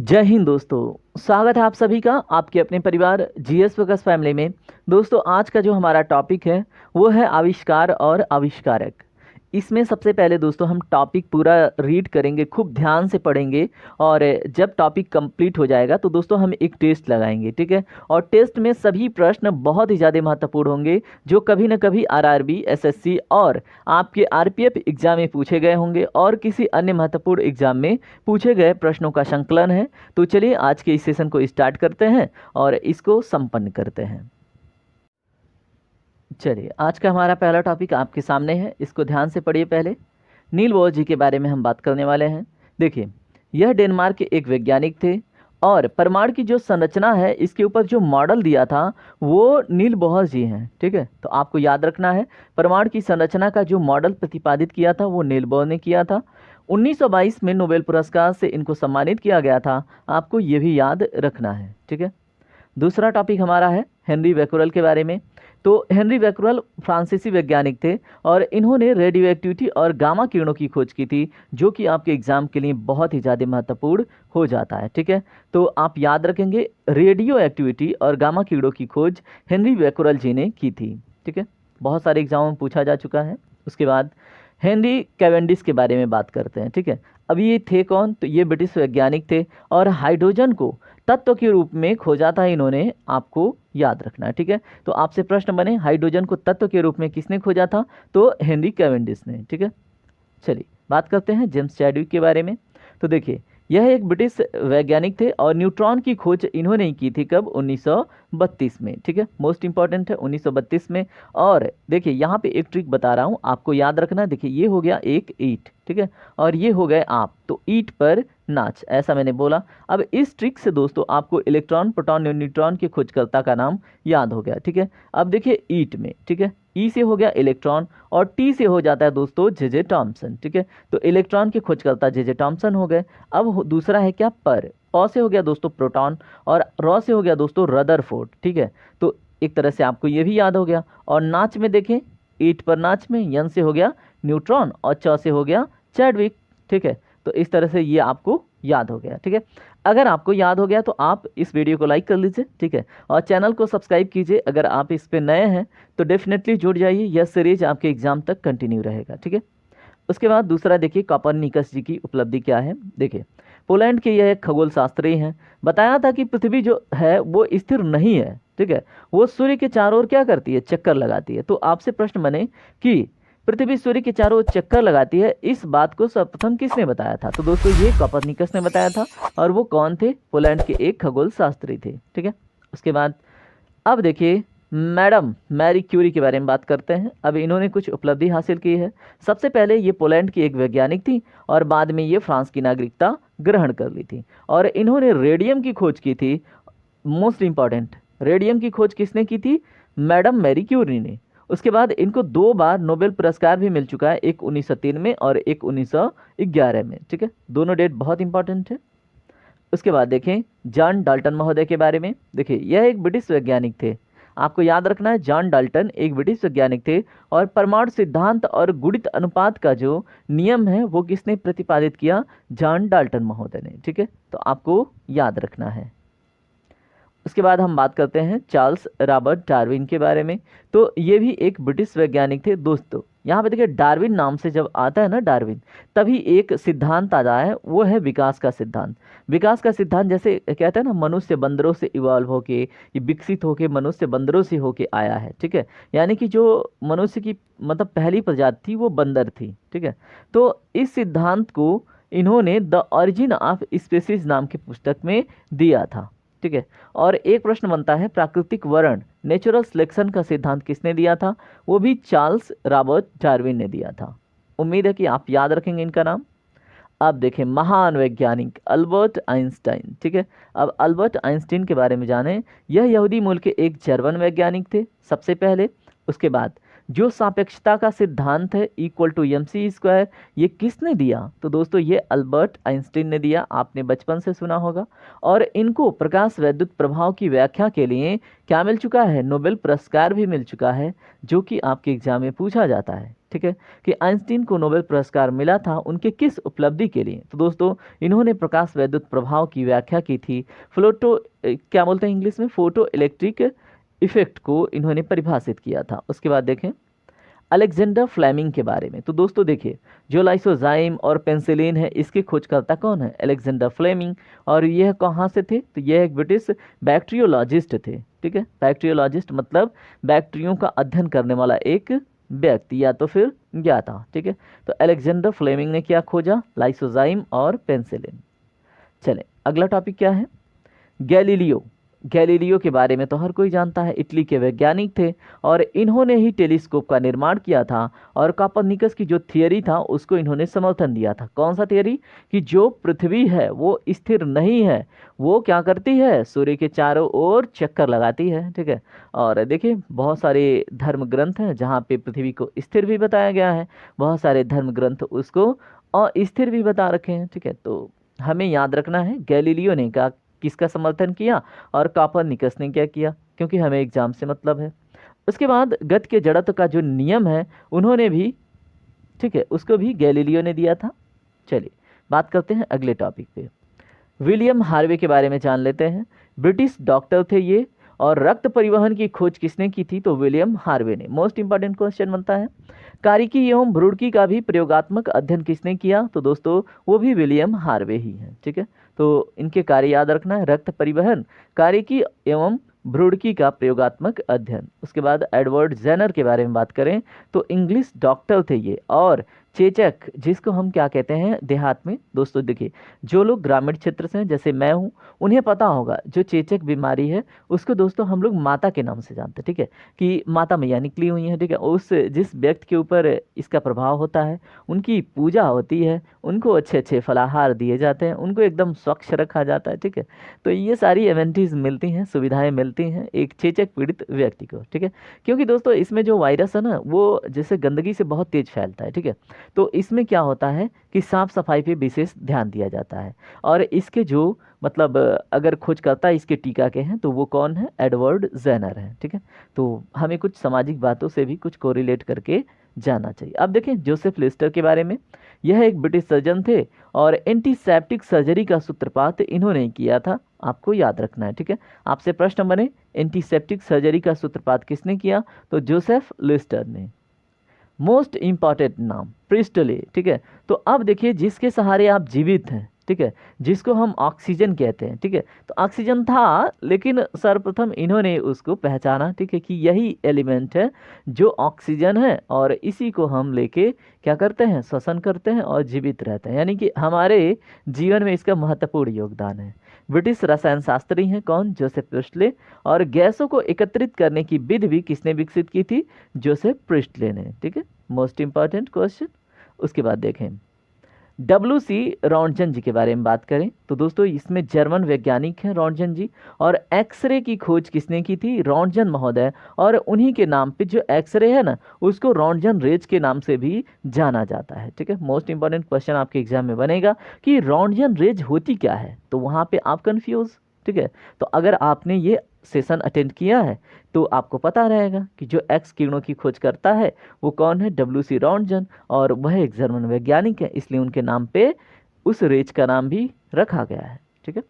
जय हिंद दोस्तों। स्वागत है आप सभी का आपके अपने परिवार जीएस फोकस फैमिली में। दोस्तों आज का जो हमारा टॉपिक है वो है आविष्कार और आविष्कारक। इसमें सबसे पहले दोस्तों हम टॉपिक पूरा रीड करेंगे, खूब ध्यान से पढ़ेंगे और जब टॉपिक कंप्लीट हो जाएगा तो दोस्तों हम एक टेस्ट लगाएंगे, ठीक है। और टेस्ट में सभी प्रश्न बहुत ही ज़्यादा महत्वपूर्ण होंगे जो कभी न कभी आरआरबी, एसएससी और आपके आरपीएफ एग्जाम में पूछे गए होंगे और किसी अन्य महत्वपूर्ण एग्जाम में पूछे गए प्रश्नों का संकलन है। तो चलिए आज के इस सेशन को स्टार्ट करते हैं और इसको संपन्न करते हैं। चलिए आज का हमारा पहला टॉपिक आपके सामने है, इसको ध्यान से पढ़िए। पहले नील बोर जी के बारे में हम बात करने वाले हैं। देखिए, यह डेनमार्क के एक वैज्ञानिक थे और परमाणु की जो संरचना है इसके ऊपर जो मॉडल दिया था वो नील बोहर जी हैं, ठीक है। तो आपको याद रखना है, परमाणु की संरचना का जो मॉडल प्रतिपादित किया था वो नील बोहर ने किया था। 1922 में नोबेल पुरस्कार से इनको सम्मानित किया गया था, आपको ये भी याद रखना है, ठीक है। दूसरा टॉपिक हमारा है हेनरी बैक्यूरेल के बारे में। तो हेनरी बैक्यूरेल फ्रांसीसी वैज्ञानिक थे और इन्होंने रेडियो एक्टिविटी और गामा किरणों की खोज की थी, जो कि आपके एग्जाम के लिए बहुत ही ज़्यादा महत्वपूर्ण हो जाता है, ठीक है। तो आप याद रखेंगे रेडियो एक्टिविटी और गामा किरणों की खोज हेनरी बैक्यूरेल जी ने की थी, ठीक है। बहुत सारे एग्जामों में पूछा जा चुका है। उसके बाद हेनरी कैवेंडिश के बारे में बात करते हैं, ठीक है। अब ये थे कौन? तो ये ब्रिटिश वैज्ञानिक थे और हाइड्रोजन को तत्व के रूप में खोजा था इन्होंने, आपको याद रखना है, ठीक है। तो आपसे प्रश्न बने हाइड्रोजन को तत्व के रूप में किसने खोजा था? तो हेनरी कैवेंडिश ने, ठीक है। चलिए बात करते हैं जेम्स चैडविक के बारे में। तो देखिए, यह एक ब्रिटिश वैज्ञानिक थे और न्यूट्रॉन की खोज इन्होंने ही की थी कब? 1932 में, ठीक है। मोस्ट इंपॉर्टेंट है 1932 में। और देखिए यहाँ पे एक ट्रिक बता रहा हूँ, आपको याद रखना। देखिए ये हो गया एक ईंट, ठीक है, और ये हो गए आप, तो ईंट पर नाच, ऐसा मैंने बोला। अब इस ट्रिक से दोस्तों आपको इलेक्ट्रॉन, प्रोटॉन और न्यूट्रॉन के खोजकर्ता का नाम याद हो गया, ठीक है। अब देखिए ईंट में, ठीक है, ई से हो गया इलेक्ट्रॉन और टी से हो जाता है दोस्तों जे थॉमसन, ठीक है। तो इलेक्ट्रॉन के खोजकर्ता जे थॉमसन हो गए। अब दूसरा है क्या? पर। पौ से हो गया दोस्तों प्रोटॉन और रॉ से हो गया दोस्तों रदरफोर्ड, ठीक है। तो एक तरह से आपको ये भी याद हो गया। और नाच में देखें, ईट पर नाच में यन से हो गया न्यूट्रॉन और च से हो गया चैडविक, ठीक है। तो इस तरह से ये आपको याद हो गया, ठीक है। अगर आपको याद हो गया तो आप इस वीडियो को लाइक कर लीजिए, ठीक है, और चैनल को सब्सक्राइब कीजिए। अगर आप इस पे नए हैं तो डेफिनेटली जुड़ जाइए, यह सीरीज आपके एग्जाम तक कंटिन्यू रहेगा, ठीक है। उसके बाद दूसरा देखिए, कोपरनिकस जी की उपलब्धि क्या है। देखिए, पोलैंड के यह एक खगोल शास्त्री हैं। बताया था कि पृथ्वी जो है वो स्थिर नहीं है, ठीक है, वो सूर्य के चारों ओर क्या करती है? चक्कर लगाती है। तो आपसे प्रश्न बने कि पृथ्वी सूर्य के चारों ओर चक्कर लगाती है, इस बात को सर्वप्रथम किसने बताया था? तो दोस्तों ये कोपरनिकस ने बताया था। और वो कौन थे? पोलैंड के एक खगोल शास्त्री थे, ठीक है। उसके बाद अब देखिए मैडम मैरी क्यूरी के बारे में बात करते हैं। अब इन्होंने कुछ उपलब्धि हासिल की है। सबसे पहले ये पोलैंड की एक वैज्ञानिक थी और बाद में ये फ्रांस की नागरिकता ग्रहण कर ली थी। और इन्होंने रेडियम की खोज की थी। मोस्ट इंपॉर्टेंट, रेडियम की खोज किसने की थी? मैडम मैरी क्यूरी ने। उसके बाद इनको 2 बार नोबेल पुरस्कार भी मिल चुका है, एक 1903 में और एक 1911 में, ठीक है। दोनों डेट बहुत इंपॉर्टेंट है। उसके बाद देखें जॉन डाल्टन महोदय के बारे में। देखिए यह एक ब्रिटिश वैज्ञानिक थे, आपको याद रखना है, जॉन डाल्टन एक ब्रिटिश वैज्ञानिक थे। और परमाणु सिद्धांत और गुणित अनुपात का जो नियम है वो किसने प्रतिपादित किया? जॉन डाल्टन महोदय ने, ठीक है। तो आपको याद रखना है। उसके बाद हम बात करते हैं चार्ल्स रॉबर्ट डार्विन के बारे में। तो ये भी एक ब्रिटिश वैज्ञानिक थे दोस्तों। यहाँ पे देखिए डार्विन नाम से जब आता है ना डार्विन, तभी एक सिद्धांत आता है, वो है विकास का सिद्धांत। विकास का सिद्धांत जैसे कहते हैं ना, मनुष्य बंदरों से इवॉल्व होके, ये विकसित होके मनुष्य बंदरों से होके आया है, ठीक है। यानी कि जो मनुष्य की मतलब पहली प्रजाति थी वो बंदर थी, ठीक है। तो इस सिद्धांत को इन्होंने द ऑरिजिन ऑफ स्पीसीज नाम की पुस्तक में दिया था, ठीक है। और एक प्रश्न बनता है, प्राकृतिक वर्ण नेचुरल सिलेक्शन का सिद्धांत किसने दिया था? वो भी चार्ल्स रॉबर्ट डार्विन ने दिया था। उम्मीद है कि आप याद रखेंगे इनका नाम। अब देखें महान वैज्ञानिक अल्बर्ट आइंस्टाइन, ठीक है। अब अल्बर्ट आइंस्टाइन के बारे में जानें। यह यहूदी मूल के एक जर्मन वैज्ञानिक थे सबसे पहले। उसके बाद जो सापेक्षता का सिद्धांत है इक्वल टू mc², ये किसने दिया? तो दोस्तों ये अल्बर्ट आइंस्टीन ने दिया, आपने बचपन से सुना होगा। और इनको प्रकाश वैद्युत प्रभाव की व्याख्या के लिए क्या मिल चुका है? नोबेल पुरस्कार भी मिल चुका है, जो कि आपके एग्जाम में पूछा जाता है। ठीक है, कि आइंस्टीन को नोबेल पुरस्कार मिला था उनके किस उपलब्धि के लिए? तो दोस्तों इन्होंने प्रकाश वैद्युत प्रभाव की व्याख्या की थी, क्या बोलते हैं इंग्लिश में, फोटो इलेक्ट्रिक इफेक्ट को इन्होंने परिभाषित किया था। उसके बाद देखें अलेक्जेंडर फ्लेमिंग के बारे में। तो दोस्तों देखिए, जो लाइसोजाइम और पेंसिलिन है इसके खोजकर्ता कौन है? Alexander Fleming. और यह कहाँ से थे? तो यह एक ब्रिटिश बैक्टीरियोलॉजिस्ट थे। ठीक है, बैक्टीरियोलॉजिस्ट मतलब बैक्टीरियों का अध्ययन करने वाला एक व्यक्ति या तो फिर ज्ञाता। ठीक है, तो अलेक्जेंडर फ्लेमिंग ने क्या खोजा? लाइसोजाइम और पेंसिलिन। चले अगला टॉपिक क्या है? गैलीलियो। गैलीलियो के बारे में तो हर कोई जानता है, इटली के वैज्ञानिक थे और इन्होंने ही टेलीस्कोप का निर्माण किया था। और कोपर्निकस की जो थियरी था उसको इन्होंने समर्थन दिया था। कौन सा थियरी? कि जो पृथ्वी है वो स्थिर नहीं है, वो क्या करती है? सूर्य के चारों ओर चक्कर लगाती है। ठीक है, और देखिए बहुत सारे धर्म ग्रंथ हैं जहाँ पे पृथ्वी को स्थिर भी बताया गया है, बहुत सारे धर्म ग्रंथ उसको अस्थिर भी बता रखे हैं। ठीक है, तो हमें याद रखना है गैलीलियो ने किसका समर्थन किया और कोपर्निकस ने क्या किया, क्योंकि हमें एग्जाम से मतलब है। उसके बाद गति के जड़त्व का जो नियम है उन्होंने भी, ठीक है, उसको भी गैलीलियो ने दिया था। चलिए बात करते हैं अगले टॉपिक पे। विलियम हार्वे के बारे में जान लेते हैं। ब्रिटिश डॉक्टर थे ये, और रक्त परिवहन की खोज किसने की थी? तो विलियम हार्वे ने। मोस्ट इंपॉर्टेंट क्वेश्चन बनता है, कारिकी एवं भ्रूणकी का भी प्रयोगात्मक अध्ययन किसने किया? तो दोस्तों वो भी विलियम हार्वे ही हैं। ठीक है, तो इनके कार्य याद रखना है, रक्त परिवहन, कारिकी एवं भ्रूणकी का प्रयोगात्मक अध्ययन। उसके बाद एडवर्ड जेनर के बारे में बात करें तो इंग्लिश डॉक्टर थे ये, और चेचक जिसको हम क्या कहते हैं देहात में, दोस्तों देखिए जो लोग ग्रामीण क्षेत्र से हैं जैसे मैं हूँ उन्हें पता होगा जो चेचक बीमारी है उसको दोस्तों हम लोग माता के नाम से जानते हैं। ठीक है, कि माता मैया निकली हुई हैं। ठीक है, उस जिस व्यक्ति के ऊपर इसका प्रभाव होता है उनकी पूजा होती है, उनको अच्छे अच्छे फलाहार दिए जाते हैं, उनको एकदम स्वच्छ रखा जाता है। ठीक है, तो ये सारी एमेनिटीज़ मिलती हैं, सुविधाएं मिलती हैं एक चेचक पीड़ित व्यक्ति को। ठीक है, क्योंकि दोस्तों इसमें जो वायरस है ना वो जैसे गंदगी से बहुत तेज फैलता है। ठीक है, तो इसमें क्या होता है कि साफ सफाई पे विशेष ध्यान दिया जाता है। और इसके जो मतलब अगर खोजकर्ता इसके टीका के हैं तो वो कौन है? एडवर्ड जेनर है। ठीक है, तो हमें कुछ सामाजिक बातों से भी कुछ कोरिलेट करके जानना चाहिए। अब देखें जोसेफ लिस्टर के बारे में। यह एक ब्रिटिश सर्जन थे और एंटीसेप्टिक सर्जरी का सूत्रपात इन्होंने किया था, आपको याद रखना है। ठीक है, आपसे प्रश्न बने एंटीसेप्टिक सर्जरी का सूत्रपात किसने किया? तो जोसेफ लिस्टर ने। मोस्ट इंपॉर्टेंट नाम प्रिस्टले। ठीक है, तो अब देखिए जिसके सहारे आप जीवित हैं, ठीक है, जिसको हम ऑक्सीजन कहते हैं। ठीक है, तो ऑक्सीजन था लेकिन सर्वप्रथम इन्होंने उसको पहचाना। ठीक है, कि यही एलिमेंट है जो ऑक्सीजन है और इसी को हम लेके क्या करते हैं? श्वसन करते हैं और जीवित रहते हैं, यानी कि हमारे जीवन में इसका महत्वपूर्ण योगदान है। ब्रिटिश रसायन शास्त्री हैं कौन? Joseph Presley. और गैसों को एकत्रित करने की विधि भी किसने विकसित की थी? जोसेफ प्रिस्टले ने। ठीक है, मोस्ट इंपॉर्टेंट क्वेश्चन। उसके बाद देखें WC रॉन्टजन जी के बारे में बात करें तो दोस्तों इसमें जर्मन वैज्ञानिक हैं रॉन्टजन जी, और एक्सरे की खोज किसने की थी? रॉन्टजन महोदय। और उन्हीं के नाम पे जो एक्सरे है ना उसको रॉन्टजन रेज के नाम से भी जाना जाता है। ठीक है, मोस्ट इंपॉर्टेंट क्वेश्चन आपके एग्जाम में बनेगा कि रॉन्टजन रेज होती क्या है, तो वहाँ पे आप कंफ्यूज। ठीक है, तो अगर आपने ये सेशन अटेंड किया है तो आपको पता रहेगा कि जो एक्स किरणों की खोज करता है वो कौन है? WC रॉन्टजन, और वह एक जर्मन वैज्ञानिक है, इसलिए उनके नाम पे उस रेज का नाम भी रखा गया है। ठीक है,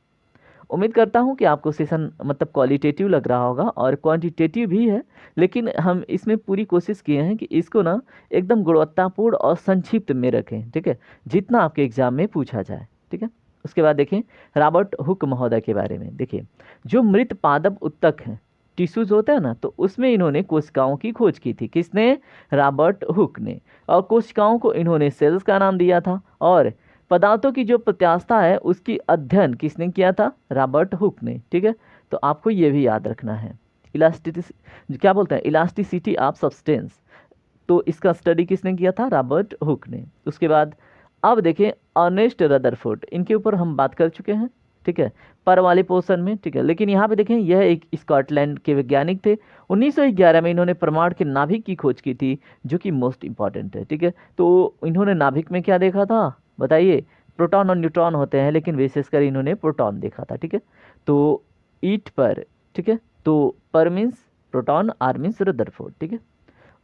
उम्मीद करता हूँ कि आपको सेशन मतलब क्वालिटेटिव लग रहा होगा और क्वांटिटेटिव भी है, लेकिन हम इसमें पूरी कोशिश किए हैं कि इसको ना एकदम गुणवत्तापूर्ण और संक्षिप्त में रखें। ठीक है, जितना आपके एग्जाम में पूछा जाए। ठीक है, उसके बाद देखें रॉबर्ट हुक महोदय के बारे में। देखिए जो मृत पादप उत्तक हैं, टिश्यूज होता है ना, तो उसमें इन्होंने कोशिकाओं की खोज की थी। किसने? रॉबर्ट हुक ने। और कोशिकाओं को इन्होंने सेल्स का नाम दिया था, और पदार्थों की जो प्रत्यास्थता है उसकी अध्ययन किसने किया था? रॉबर्ट हुक ने। ठीक है, तो आपको ये भी याद रखना है इलास्टिसिटी, क्या बोलते हैं, इलास्टिसिटी ऑफ सब्सटेंस, तो इसका स्टडी किसने किया था? रॉबर्ट हुक ने। उसके बाद अब देखें अर्नेस्ट रदरफोर्ड, इनके ऊपर हम बात कर चुके हैं। ठीक है, पर वाले पोर्शन में, ठीक है। लेकिन यहाँ पे देखें यह एक स्कॉटलैंड के वैज्ञानिक थे। 1911 में इन्होंने परमाणु के नाभिक की खोज की थी, जो कि मोस्ट इंपॉर्टेंट है, ठीक है। तो इन्होंने नाभिक में क्या देखा था बताइए, प्रोटॉन और न्यूट्रॉन होते हैं, लेकिन विशेषकर इन्होंने प्रोटॉन देखा था, ठीक है। तो ईट पर, ठीक है, तो पर means proton, R means Rutherford, ठीक है।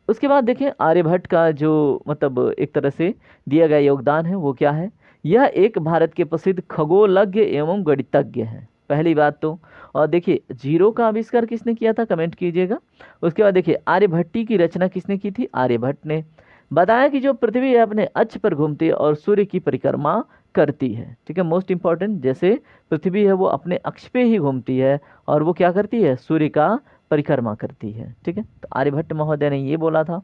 उसके बाद देखें आर्यभट्ट का जो मतलब एक तरह से दिया गया योगदान है वो क्या है, यह एक भारत के प्रसिद्ध खगोलज्ञ एवं गणितज्ञ हैं, पहली बात तो। और देखिए जीरो का आविष्कार किसने किया था, कमेंट कीजिएगा। उसके बाद देखिए आर्यभट्टी की रचना किसने की थी, आर्यभट्ट ने। बताया कि जो पृथ्वी है अपने अक्ष पर घूमती है और सूर्य की परिक्रमा करती है, ठीक है, मोस्ट इंपॉर्टेंट। जैसे पृथ्वी है वो अपने अक्ष पे ही घूमती है और वो क्या करती है, सूर्य का परिक्रमा करती है, ठीक है। तो आर्यभट्ट महोदय ने ये बोला था।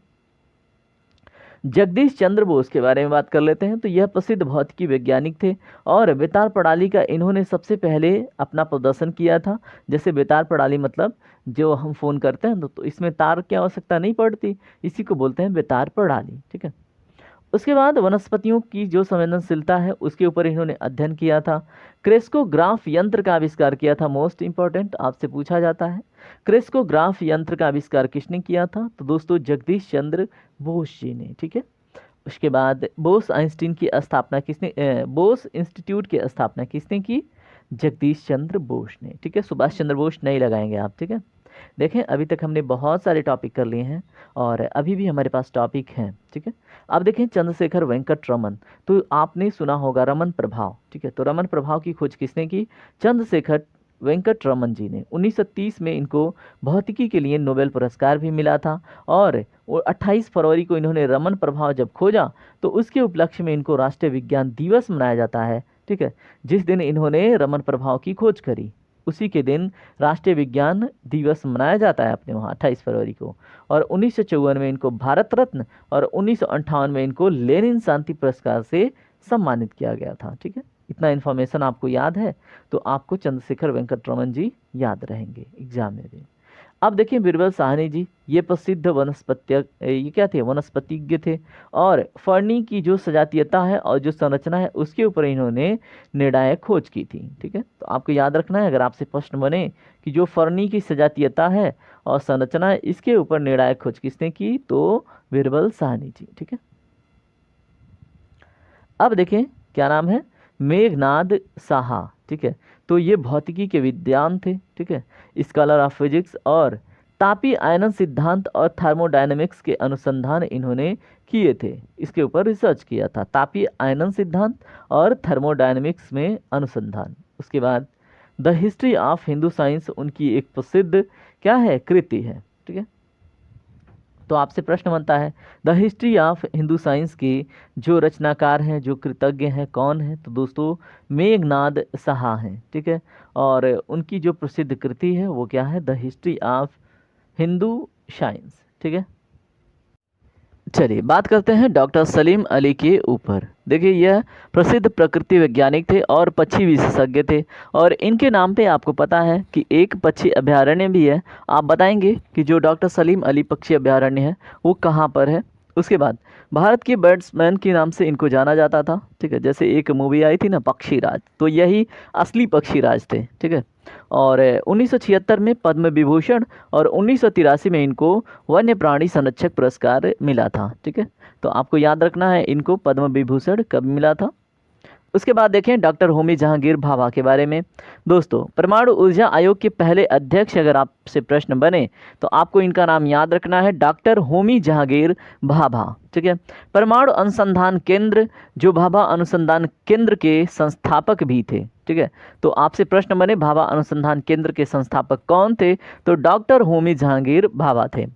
जगदीश चंद्र बोस के बारे में बात कर लेते हैं। तो यह प्रसिद्ध भौतिकी वैज्ञानिक थे और बेतार प्रणाली का इन्होंने सबसे पहले अपना प्रदर्शन किया था। जैसे बेतार प्रणाली मतलब जो हम फ़ोन करते हैं तो इसमें तार की आवश्यकता नहीं पड़ती, इसी को बोलते हैं बेतार प्रणाली, ठीक है। उसके बाद वनस्पतियों की जो संवेदनशीलता है उसके ऊपर इन्होंने अध्ययन किया था। क्रेस्कोग्राफ यंत्र का आविष्कार किया था, मोस्ट इंपॉर्टेंट आपसे पूछा जाता है। क्रेस्कोग्राफ यंत्र का आविष्कार किसने किया था, तो दोस्तों जगदीश चंद्र बोस जी ने, ठीक है। उसके बाद बोस आइंस्टीन की स्थापना किसने, बोस इंस्टीट्यूट की स्थापना किसने की, जगदीश चंद्र बोस ने, ठीक है। सुभाष चंद्र बोस नहीं लगाएंगे आप, ठीक है। देखें अभी तक हमने बहुत सारे टॉपिक कर लिए हैं और अभी भी हमारे पास टॉपिक हैं, ठीक है। अब देखें चंद्रशेखर वेंकट रमन, तो आपने सुना होगा रमन प्रभाव, ठीक है। तो रमन प्रभाव की खोज किसने की, चंद्रशेखर वेंकट रमन जी ने। 1930 में इनको भौतिकी के लिए नोबेल पुरस्कार भी मिला था और 28 फरवरी को इन्होंने रमन प्रभाव जब खोजा तो उसके उपलक्ष्य में इनको राष्ट्रीय विज्ञान दिवस मनाया जाता है, ठीक है। जिस दिन इन्होंने रमन प्रभाव की खोज करी उसी के दिन राष्ट्रीय विज्ञान दिवस मनाया जाता है अपने वहाँ 28 फरवरी को। और 1954 में इनको भारत रत्न और 1958 में इनको लेनिन शांति पुरस्कार से सम्मानित किया गया था, ठीक है। इतना इन्फॉर्मेशन आपको याद है तो आपको चंद्रशेखर वेंकट रमन जी याद रहेंगे एग्जाम में भी। अब देखिए बिरबल साहनी जी, ये प्रसिद्ध ये क्या थे, वनस्पतिज्ञ थे और फर्नी की जो सजातीयता है और जो संरचना है उसके ऊपर इन्होंने निर्णायक खोज की थी, ठीक है। तो आपको याद रखना है अगर आपसे प्रश्न बने कि जो फर्नी की सजातीयता है और संरचना है इसके ऊपर निर्णायक खोज किसने की, तो बिरबल साहनी जी, ठीक है। अब देखें क्या नाम है, मेघनाद साहा, ठीक है। तो ये भौतिकी के विद्वान थे, ठीक है, स्कॉलर ऑफ फिजिक्स और तापीय आयनन सिद्धांत और थर्मोडायनेमिक्स के अनुसंधान इन्होंने किए थे, इसके ऊपर रिसर्च किया था, तापीय आयनन सिद्धांत और थर्मोडायनेमिक्स में अनुसंधान। उसके बाद the history of Hindu science उनकी एक प्रसिद्ध क्या है, कृति है, ठीक है। तो आपसे प्रश्न बनता है the history of Hindu science के जो रचनाकार हैं, जो कृतज्ञ हैं, कौन है, तो दोस्तों मेघनाद साहा हैं, ठीक है। और उनकी जो प्रसिद्ध कृति है वो क्या है, the history of Hindu science, ठीक है। चलिए बात करते हैं डॉक्टर सलीम अली के ऊपर। देखिए यह प्रसिद्ध प्रकृति वैज्ञानिक थे और पक्षी विशेषज्ञ थे और इनके नाम पे आपको पता है कि एक पक्षी अभयारण्य भी है। आप बताएंगे कि जो डॉक्टर सलीम अली पक्षी अभयारण्य है वो कहाँ पर है। उसके बाद भारत के बर्ड्समैन के नाम से इनको जाना जाता था, ठीक है। जैसे एक मूवी आई थी ना पक्षीराज, तो यही असली पक्षीराज थे, ठीक है। और 1976 में पद्म विभूषण और 1983 में इनको वन्य प्राणी संरक्षक पुरस्कार मिला था, ठीक है। तो आपको याद रखना है इनको पद्म विभूषण कब मिला था। उसके बाद देखें डॉक्टर होमी जहांगीर भाभा के बारे में। दोस्तों परमाणु ऊर्जा आयोग के पहले अध्यक्ष अगर आपसे प्रश्न बने तो आपको इनका नाम याद रखना है, डॉक्टर होमी जहांगीर भाभा, ठीक है। परमाणु अनुसंधान केंद्र जो भाभा अनुसंधान केंद्र के संस्थापक भी थे, ठीक है। तो आपसे प्रश्न बने भाभा अनुसंधान केंद्र के संस्थापक कौन थे, तो डॉक्टर होमी जहांगीर भाभा थे।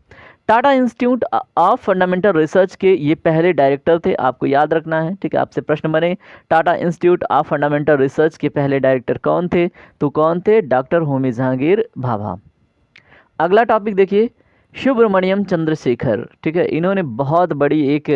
Tata institute of fundamental research के ये पहले डायरेक्टर थे, आपको याद रखना है, ठीक है। आपसे प्रश्न बने Tata institute of fundamental research के पहले डायरेक्टर कौन थे, तो कौन थे, डॉक्टर होमी जहांगीर भाभा। अगला टॉपिक देखिए सुब्रमण्यम चंद्रशेखर, ठीक है। इन्होंने बहुत बड़ी एक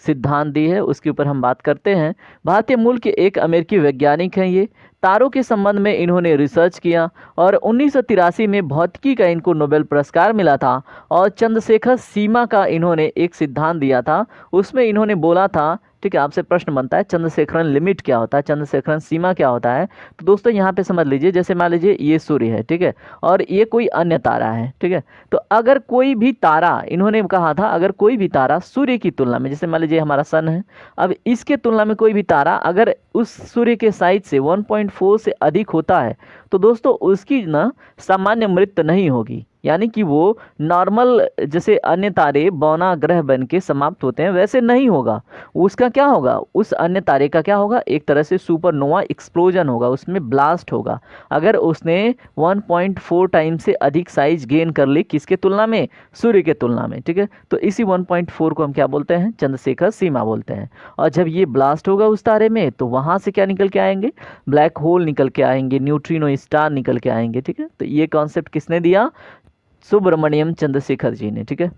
सिद्धांत दी है, उसके ऊपर हम बात करते हैं। भारतीय मूल के एक अमेरिकी वैज्ञानिक हैं ये। तारों के संबंध में इन्होंने रिसर्च किया और 1983 में भौतिकी का इनको नोबेल पुरस्कार मिला था। और चंद्रशेखर सीमा का इन्होंने एक सिद्धांत दिया था, उसमें इन्होंने बोला था, ठीक है, आपसे प्रश्न बनता है चंद्रशेखरन लिमिट क्या होता है, चंद्रशेखरन सीमा क्या होता है। तो दोस्तों यहाँ पे समझ लीजिए, जैसे मान लीजिए ये सूर्य है, ठीक है, और ये कोई अन्य तारा है, ठीक है। तो अगर कोई भी तारा, इन्होंने कहा था अगर कोई भी तारा सूर्य की तुलना में, जैसे मान लीजिए हमारा सन है, अब इसके तुलना में कोई भी तारा अगर उस सूर्य के साइज से 1.4 से अधिक होता है, तो दोस्तों उसकी ना सामान्य मृत्यु नहीं होगी, यानी कि वो नॉर्मल जैसे अन्य तारे बौना ग्रह बन के समाप्त होते हैं वैसे नहीं होगा। उसका क्या होगा, उस अन्य तारे का क्या होगा, एक तरह से सुपरनोवा एक्सप्लोजन होगा, उसमें ब्लास्ट होगा अगर उसने 1.4 टाइम से अधिक साइज गेन कर ली, किसके तुलना में, सूर्य के तुलना में, ठीक है। तो इसी 1.4 को हम क्या बोलते हैं, चंद्रशेखर सीमा बोलते हैं। और जब ये ब्लास्ट होगा उस तारे में, तो वहाँ से क्या निकल के आएंगे, ब्लैक होल निकल के आएंगे, न्यूट्रिनो स्टार निकल के आएंगे, ठीक है। तो ये कॉन्सेप्ट किसने दिया, सुब्रमण्यम चंद्रशेखर जी ने, ठीक है।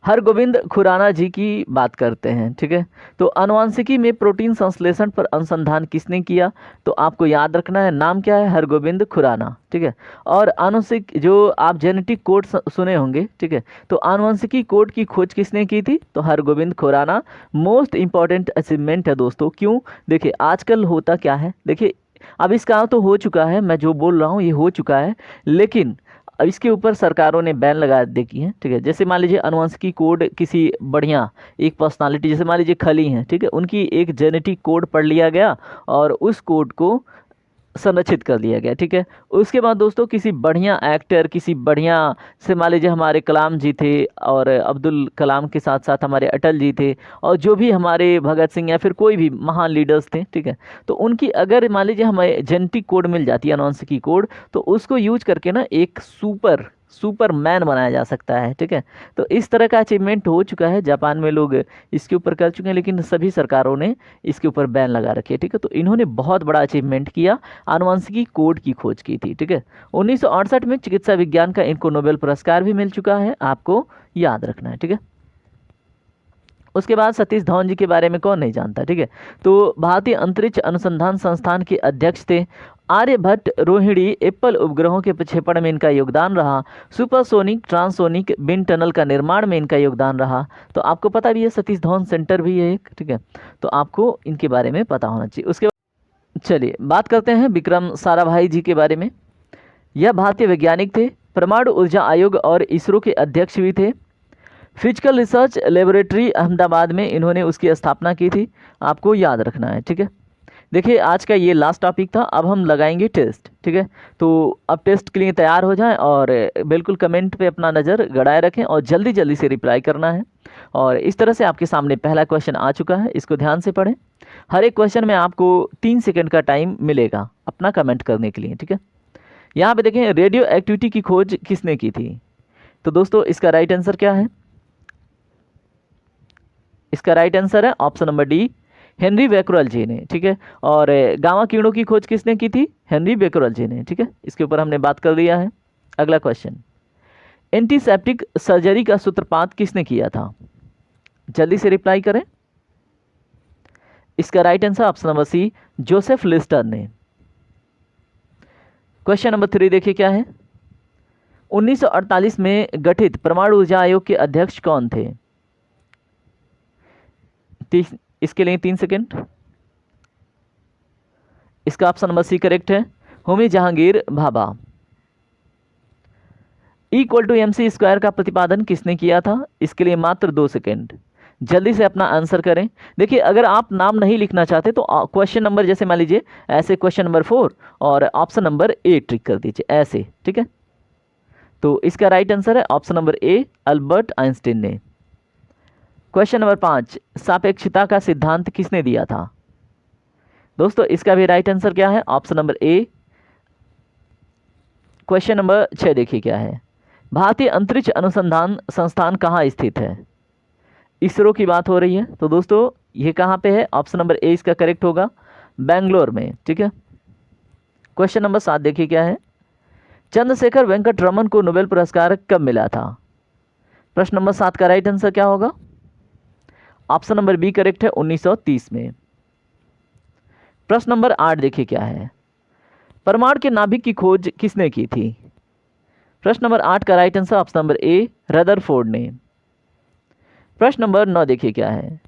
हरगोविंद खुराना जी की बात करते हैं, ठीक है। तो आनुवंशिकी में प्रोटीन संश्लेषण पर अनुसंधान किसने किया, तो आपको याद रखना है नाम क्या है, हरगोविंद खुराना, ठीक है। और आनुवंशिक जो आप जेनेटिक कोड सुने होंगे, ठीक है, तो आनुवंशिकी कोड की खोज किसने की थी, तो Hargobind Khorana. Most important achievement है दोस्तों, क्यों, देखिए आजकल होता क्या है, देखिए अब इसका तो हो चुका है, मैं जो बोल रहा हूँ ये हो चुका है, लेकिन अब इसके ऊपर सरकारों ने बैन लगा देखी है, ठीक है। जैसे मान लीजिए आनुवंशिकी कोड किसी बढ़िया एक पर्सनालिटी, जैसे मान लीजिए खली हैं, ठीक है, उनकी एक जेनेटिक कोड पढ़ लिया गया और उस कोड को संरक्षित कर लिया गया, ठीक है। उसके बाद दोस्तों किसी बढ़िया एक्टर, किसी बढ़िया से मान लीजिए हमारे कलाम जी थे, और अब्दुल कलाम के साथ साथ हमारे अटल जी थे, और जो भी हमारे भगत सिंह या फिर कोई भी महान लीडर्स थे, ठीक है। तो उनकी अगर मान लीजिए हमें जेनेटिक कोड मिल जाती है, आनुवंशिकी कोड, तो उसको यूज करके ना एक सुपरमैन बनाया जा सकता है, ठीक है। तो इस तरह का अचीवमेंट हो चुका है, जापान में लोग इसके ऊपर कर चुके हैं, लेकिन सभी सरकारों ने इसके ऊपर बैन लगा रखी है, ठीक है। तो इन्होंने बहुत बड़ा अचीवमेंट किया, आनुवंशिकी कोड की खोज की थी, ठीक है। 1968 में चिकित्सा विज्ञान का इनको नोबेल पुरस्कार भी मिल चुका है, आपको याद रखना है, ठीक है। उसके बाद सतीश धवन जी के बारे में कौन नहीं जानता, ठीक है। तो भारतीय अंतरिक्ष अनुसंधान संस्थान के अध्यक्ष थे। आर्यभट्ट, रोहिणी, एप्पल उपग्रहों के प्रक्षेपण में इनका योगदान रहा। सुपरसोनिक ट्रांसोनिक विंड टनल का निर्माण में इनका योगदान रहा। तो आपको पता भी है सतीश धवन सेंटर भी है एक, ठीक है। तो आपको इनके बारे में पता होना चाहिए। उसके चलिए बात करते हैं विक्रम साराभाई जी के बारे में। यह भारतीय वैज्ञानिक थे, परमाणु ऊर्जा आयोग और इसरो के अध्यक्ष भी थे। फिजिकल रिसर्च लेबोरेटरी अहमदाबाद में इन्होंने उसकी स्थापना की थी, आपको याद रखना है, ठीक है। देखिए आज का ये लास्ट टॉपिक था, अब हम लगाएंगे टेस्ट, ठीक है। तो अब टेस्ट के लिए तैयार हो जाएं और बिल्कुल कमेंट पे अपना नज़र गड़ाए रखें और जल्दी जल्दी से रिप्लाई करना है। और इस तरह से आपके सामने पहला क्वेश्चन आ चुका है, इसको ध्यान से पढ़ें। हर एक क्वेश्चन में आपको 3 सेकंड का टाइम मिलेगा अपना कमेंट करने के लिए, ठीक है। यहाँ पे देखें रेडियो एक्टिविटी की खोज किसने की थी, तो दोस्तों इसका राइट आंसर क्या है, इसका राइट आंसर है option number D, Henry Becquerel ji ने, ठीक है। और गामा किरणों की खोज किसने की थी, हेनरी बैकरल जी ने, ठीक है। इसके ऊपर हमने बात कर दिया है। अगला क्वेश्चन, एंटीसेप्टिक सर्जरी का सूत्रपात किसने किया था, जल्दी से रिप्लाई करें। इसका right answer option number C, Joseph Lister ने। क्वेश्चन नंबर 3 देखिए क्या है, 1948 में गठित परमाणु ऊर्जा आयोग के अध्यक्ष कौन थे, इसके लिए 3 सेकंड। इसका ऑप्शन नंबर सी करेक्ट है, होमी जहांगीर भाभा। E=mc² का प्रतिपादन किसने किया था, इसके लिए मात्र 2 सेकंड, जल्दी से अपना आंसर करें। देखिए अगर आप नाम नहीं लिखना चाहते तो क्वेश्चन नंबर जैसे मान लीजिए ऐसे क्वेश्चन नंबर 4 और ऑप्शन नंबर ए ट्रिक कर दीजिए ऐसे, ठीक है। तो इसका राइट आंसर है ऑप्शन नंबर ए, अल्बर्ट आइंस्टीन ने। क्वेश्चन नंबर 5, सापेक्षता का सिद्धांत किसने दिया था, दोस्तों इसका भी राइट आंसर क्या है, ऑप्शन नंबर ए। क्वेश्चन नंबर 6 देखिए क्या है, भारतीय अंतरिक्ष अनुसंधान संस्थान कहाँ स्थित है, इसरो की बात हो रही है, तो दोस्तों ये कहाँ पे है, ऑप्शन नंबर ए इसका करेक्ट होगा, बेंगलोर में, ठीक है। क्वेश्चन नंबर 7 देखिए क्या है, चंद्रशेखर वेंकट रमन को नोबेल पुरस्कार कब मिला था, प्रश्न नंबर 7 का राइट आंसर क्या होगा, ऑप्शन नंबर बी करेक्ट है, 1930 में। प्रश्न नंबर 8 देखिए क्या है, परमाणु के नाभिक की खोज किसने की थी, प्रश्न नंबर 8 का राइट आंसर ऑप्शन नंबर ए, रदरफोर्ड ने। प्रश्न नंबर 9 देखिए क्या है,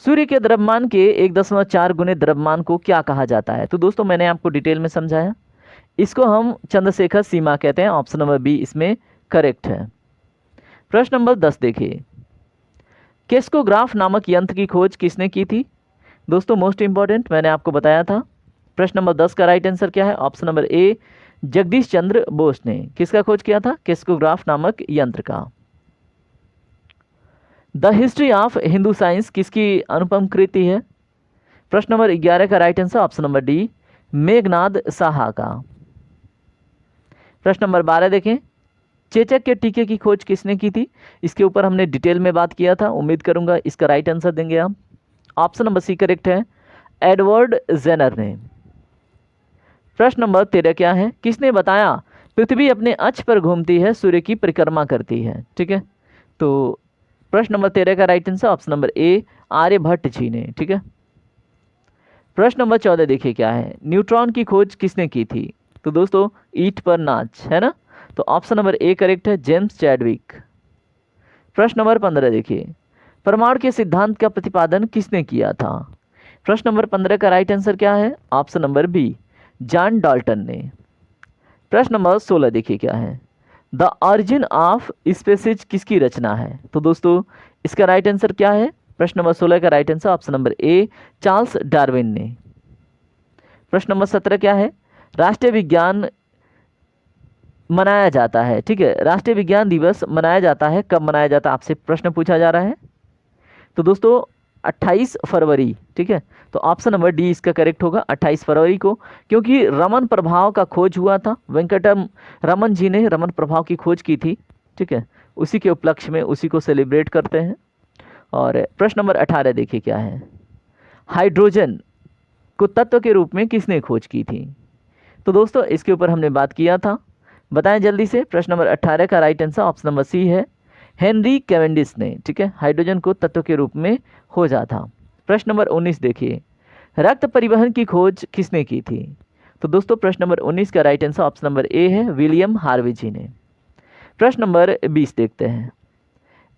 सूर्य के द्रव्यमान के 1.4 गुने द्रव्यमान को क्या कहा जाता है? तो दोस्तों मैंने आपको डिटेल में समझाया, इसको हम चंद्रशेखर सीमा कहते हैं। ऑप्शन नंबर बी इसमें करेक्ट है। प्रश्न नंबर 10 देखिए, केस्कोग्राफ नामक यंत्र की खोज किसने की थी? दोस्तों मोस्ट इंपॉर्टेंट, मैंने आपको बताया था। प्रश्न नंबर 10 का राइट आंसर क्या है? ऑप्शन नंबर ए जगदीश चंद्र बोस ने। किसका खोज किया था? केस्कोग्राफ नामक यंत्र का। The history of Hindu science किसकी अनुपम कृति है? प्रश्न नंबर 11 का right answer option number D Meghnad Saha का। प्रश्न नंबर 12 देखें, चेचक के टीके की खोज किसने की थी? इसके ऊपर हमने डिटेल में बात किया था, उम्मीद करूंगा इसका राइट आंसर देंगे आप। ऑप्शन नंबर सी करेक्ट है, एडवर्ड जेनर ने। प्रश्न नंबर 13 क्या है? किसने बताया पृथ्वी अपने अक्ष पर घूमती है, सूर्य की परिक्रमा करती है? ठीक है, तो प्रश्न नंबर 13 का right answer option number A Aryabhatta ji ने। ठीक है। प्रश्न नंबर 14 देखिए क्या है, न्यूट्रॉन की खोज किसने की थी? तो दोस्तों ईट पर नाच, है ना, तो ऑप्शन नंबर ए करेक्ट है, जेम्स चैडविक। प्रश्न नंबर 15 देखिए, परमाणु के सिद्धांत का प्रतिपादन किसने किया था? प्रश्न नंबर 15 का राइट आंसर क्या है? Option number B John Dalton ने। प्रश्न नंबर 16 देखिए क्या है, द ऑरिजिन ऑफ स्पीसीज किसकी रचना है? तो दोस्तों इसका राइट आंसर क्या है? प्रश्न नंबर 16 का right answer option number A Charles Darwin ने। प्रश्न नंबर 17 क्या है, राष्ट्रीय विज्ञान मनाया जाता है, ठीक है, राष्ट्रीय विज्ञान दिवस मनाया जाता है, कब मनाया जाता है? आपसे प्रश्न पूछा जा रहा है। तो दोस्तों 28 फरवरी, ठीक है, तो ऑप्शन नंबर डी इसका करेक्ट होगा, 28 फरवरी को, क्योंकि रमन प्रभाव का खोज हुआ था, वेंकटम रमन जी ने रमन प्रभाव की खोज की थी। ठीक है, उसी के उपलक्ष्य में उसी को सेलिब्रेट करते हैं। और प्रश्न नंबर 18 देखिए क्या है, हाइड्रोजन को तत्व के रूप में किसने खोज की थी? तो दोस्तों इसके ऊपर हमने बात किया था, बताएं जल्दी से। प्रश्न नंबर 18 का right answer option number C है, हेनरी कैवेंडिश ने। ठीक है, हाइड्रोजन को तत्व के रूप में खोजा था। प्रश्न नंबर 19 देखिए, रक्त परिवहन की खोज किसने की थी? तो दोस्तों प्रश्न नंबर 19 का राइट आंसर ऑप्शन नंबर ए है, विलियम हार्वे जी ने। प्रश्न नंबर 20 देखते हैं,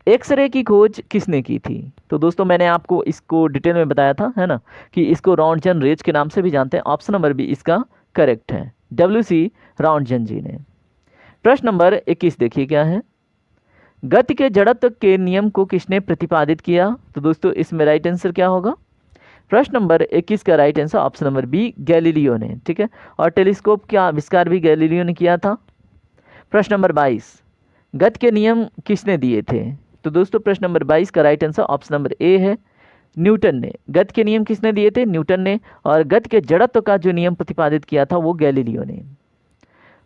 एक्सरे की खोज किसने की थी? तो दोस्तों मैंने आपको इसको डिटेल में बताया था, है ना, कि इसको रॉन्टजन रेज के नाम से भी जानते हैं। ऑप्शन नंबर बी इसका करेक्ट है, WC रॉन्टजन जी ने। प्रश्न नंबर 21 देखिए क्या है, गति के जड़त्व के नियम को किसने प्रतिपादित किया? तो दोस्तों इसमें राइट आंसर क्या होगा? प्रश्न नंबर 21 का right answer option number B Galileo ने। ठीक है, और टेलीस्कोप का आविष्कार भी गैलीलियो ने किया था। प्रश्न नंबर 22, गति के नियम किसने दिए थे? तो दोस्तों प्रश्न नंबर 22 का राइट आंसर ऑप्शन नंबर ए है, न्यूटन ने। गति के नियम किसने दिए थे? न्यूटन ने। और गति के जड़त्व का जो नियम प्रतिपादित किया था वो गैलीलियो ने।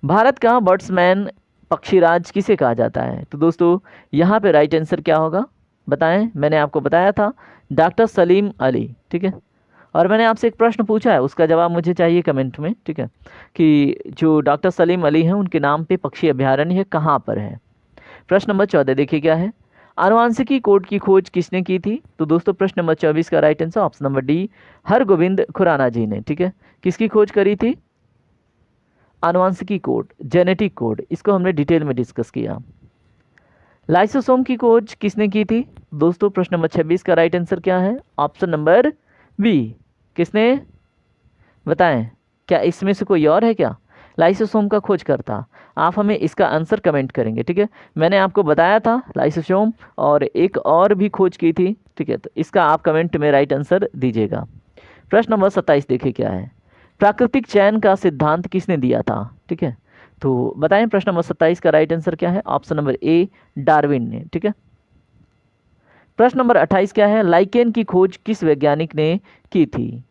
भारत का बर्ड्समैन पक्षीराज किसे कहा जाता है? तो दोस्तों यहाँ पे राइट आंसर क्या होगा बताएं? मैंने आपको बताया था डॉक्टर सलीम अली। ठीक है, और मैंने आपसे एक प्रश्न पूछा है, उसका जवाब मुझे चाहिए कमेंट में। ठीक है, कि जो डॉक्टर सलीम अली हैं उनके नाम पे पक्षी अभ्यारण्य है, कहाँ पर है? प्रश्न नंबर 14 देखिए क्या है, आनुवांशिकी कोड की खोज किसने की थी? तो दोस्तों प्रश्न नंबर 24 का right answer option number D Hargobind Khorana ji ने। ठीक है, किसकी खोज करी थी? आनुवांशिकी कोड, जेनेटिक कोड, इसको हमने डिटेल में डिस्कस किया। लाइसोसोम की खोज किसने की थी? दोस्तों प्रश्न नंबर 26 का राइट आंसर क्या है? ऑप्शन नंबर बी, किसने? बताएं, क्या इसमें से कोई और है क्या लाइसोसोम का खोज करता? आप हमें इसका आंसर कमेंट करेंगे। ठीक है, मैंने आपको बताया था लाइसोसोम और एक और भी खोज की थी। ठीक है, तो इसका आप कमेंट में राइट आंसर दीजिएगा। प्रश्न नंबर 27 देखिए क्या है, प्राकृतिक चयन का सिद्धांत किसने दिया था? ठीक है, तो बताएं प्रश्न नंबर 27 का राइट आंसर क्या है? ऑप्शन नंबर ए डार्विन ने। ठीक है, प्रश्न नंबर 28 क्या है, लाइकेन की खोज किस वैज्ञानिक ने की थी?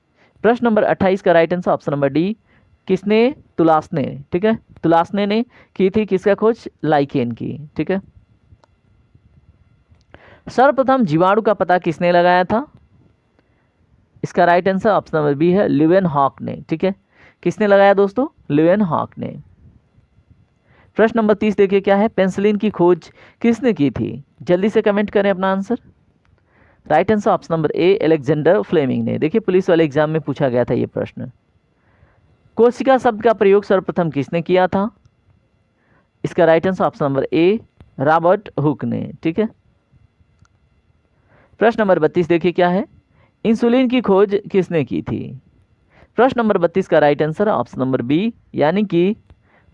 प्रश्न नंबर 28 का right answer option number D, किसने? तुलासने। ठीक है, तुलासने ने की थी किसका खोज? लाइकेन की। ठीक है, सर्वप्रथम जीवाणु का पता किसने लगाया था? इसका right answer option number B है, ल्यूवेन हॉक ने। ठीक है, किसने लगाया दोस्तों? ल्यूवेन हॉक ने। प्रश्न नंबर 30 देखिए क्या है, पेंसिलिन की खोज किसने की थी? जल्दी से कमेंट करें अपना answer. Right answer option number A Alexander Fleming ने। देखिए पुलिस वाले एग्जाम में पूछा गया था ये प्रश्न। कोशिका शब्द का प्रयोग सर्वप्रथम किसने किया था? इसका राइट आंसर ऑप्शन नंबर ए रॉबर्ट हुक ने। ठीक है, प्रश्न नंबर 32 देखिए क्या है, इंसुलिन की खोज किसने की थी? प्रश्न नंबर 32 का right answer option number B, यानी कि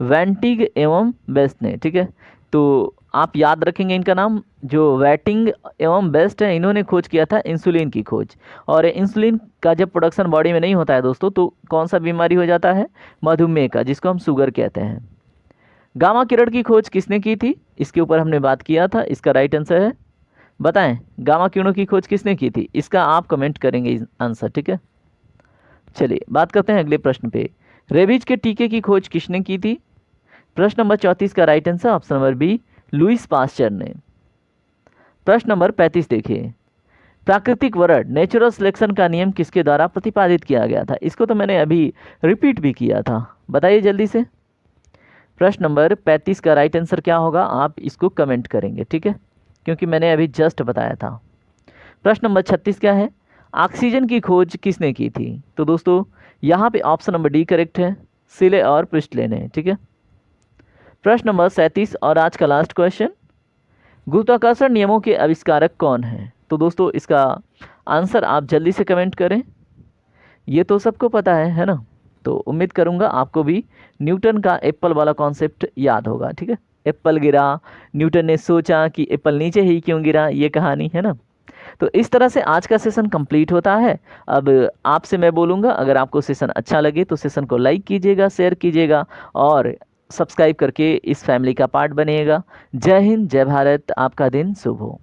वेंटिग एवं बेस्ट ने। ठीक है, तो आप याद रखेंगे इनका नाम, जो वेटिंग एवं बेस्ट है, इन्होंने खोज किया था इंसुलिन की खोज। और इंसुलिन का जब प्रोडक्शन बॉडी में नहीं होता है दोस्तों, तो कौन सा बीमारी हो जाता है? मधुमेह का, जिसको हम शुगर कहते हैं। गामा किरण की खोज किसने की थी? इसके ऊपर हमने बात किया था, इसका राइट आंसर है, बताएं गामा किरणों की खोज किसने की थी? इसका आप कमेंट करेंगे आंसर। ठीक है, चलिए बात करते हैं अगले प्रश्न पे। रेबीज के टीके की खोज किसने की थी? प्रश्न नंबर 34 का right answer option number B, Louis Pasteur ने। प्रश्न नंबर 35 देखिए, प्राकृतिक वरण नेचुरल सिलेक्शन का नियम किसके द्वारा प्रतिपादित किया गया था? इसको तो मैंने अभी रिपीट भी किया था, बताइए जल्दी से। प्रश्न नंबर 35 का राइट आंसर क्या होगा, आप इसको कमेंट करेंगे, ठीक है, क्योंकि मैंने अभी जस्ट बताया था। प्रश्न नंबर 36 क्या है? ऑक्सीजन की खोज किसने की थी? तो दोस्तों यहाँ पे ऑप्शन नंबर डी करेक्ट है, सिले और प्रिस्टले ने। ठीक है, प्रश्न नंबर 37 और आज का लास्ट क्वेश्चन, गुरुत्वाकर्षण नियमों के आविष्कारक कौन हैं? तो दोस्तों इसका आंसर आप जल्दी से कमेंट करें। ये तो सबको पता है ना? तो उम्मीद करूंगा आपको भी न्यूटन का एप्पल वाला कॉन्सेप्ट याद होगा। ठीक है, एप्पल गिरा, न्यूटन ने सोचा कि एप्पल नीचे ही क्यों गिरा, ये कहानी है ना। तो इस तरह से आज का सेशन कंप्लीट होता है। अब आपसे मैं बोलूँगा, अगर आपको सेशन अच्छा लगे तो सेशन को लाइक कीजिएगा, शेयर कीजिएगा और सब्सक्राइब करके इस फैमिली का पार्ट बनिएगा। जय हिंद, जय भारत, आपका दिन शुभ हो।